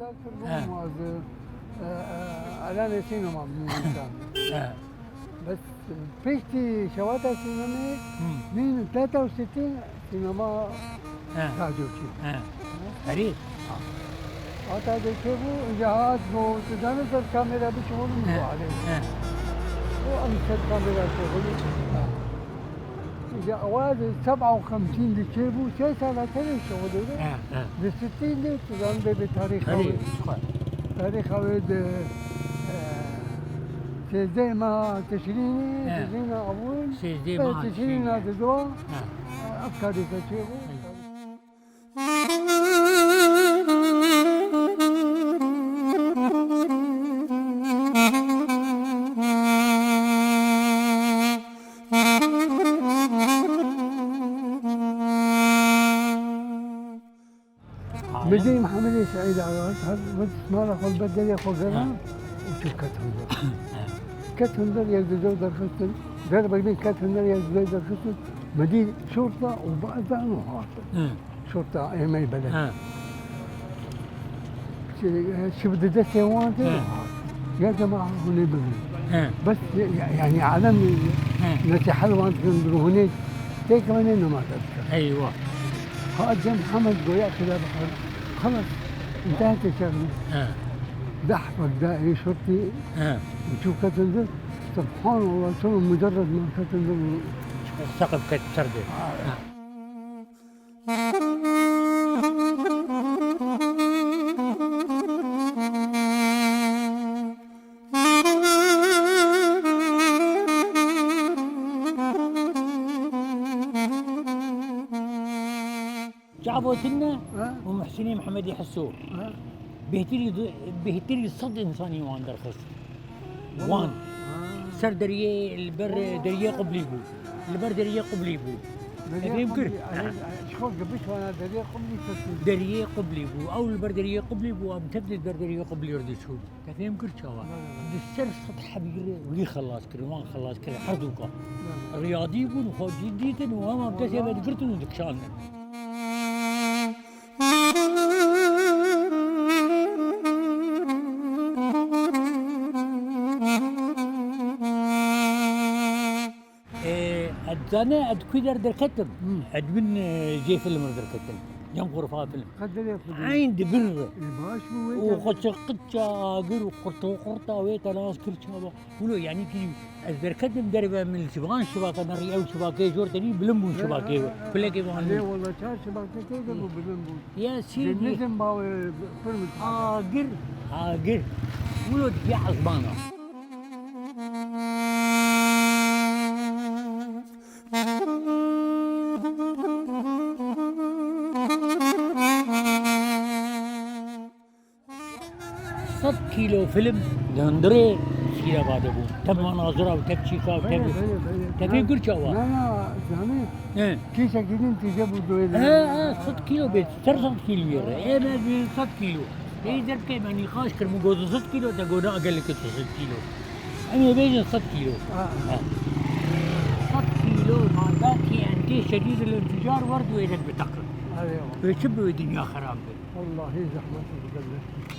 أذكر موز على سينما من بس بيشتي شواتها سينما من 63 سينما تاجوكي فريد هذا كيفو جهاز بو تدانس الكاميرا بشغل مو عليه وأمسك كاميرا شغل إذا أواز 57 لكيفو 6 سنة تاني شغل ب 60 دي تدان بتاريخ تاريخ أود سيزدي ما تشريني تشرين أول سيزدي ما تشرين هذا دوا أفكاري كيفو بدي محمد سعيد عواد بس ما راح البدل ياخذ لنا وشوف كتهندر يزدو درختن ضرب بين كتهندر يزدو درختن مدير شرطة وبعدها محاصر شرطة أيام البلد شو بدي دسي وانت يا جماعة هنا بغني بس يعني عالم نتي حلوة هناك هيك كمان إنه ما تذكر أيوه هذا محمد قوي كذا بحر خلص انتهت الشغله دحفك ده ايه شرطي وتشوف كتنزل سبحان الله شنو مجرد ما كتنزل السقف كتسرد جابوتنا ومحسنين محمد يحسوه بهتري صد انساني وان درخص وان سر دريه البر دريه قبلي بو البر دريه قبلي بو يمكن شخوص قبش وانا دريه قبلي بو او البر دريه قبلي بو ام تبدي البر دريه قبلي يرد شو تفهم كل شوا السر سطح بير ولي خلاص كروان خلاص كره حدوقه رياضي بو خوجي ديتن وما بدي بدكرتن دكشان أنا أد كودر دركتم أد من جي فيلم دركتم ينقر فيها فيلم عين دبر وخش قطة قر وقرطة ويتا ناس كل شباب ولو يعني كي دركتم دربة من الشبان شباك أنا ريال شباكي جور تاني بلمبو شباكي بلاكي وان ليه والله شار شباكي كذا بلمبو يا سيدي نزم باو فيلم قر ولو دي عصبانة صد كيلو فيلم لندري سيرة بعد أبو تم مناظرة وتبشيكا وتب تبي يقول شوا لا زمان كيسة كذين تجيبوا دويلة صد كيلو بيت صد كيلو يرى إيه ما بين صد كيلو إيه درب كي ماني خاش كرمو جوز صد كيلو تقولنا أقل كده صد كيلو أنا بيجي صد كيلو صد كيلو ما ذاك أنت شديد الانفجار ورد ويدك بتقل ويشبه الدنيا خراب والله زحمة بقلب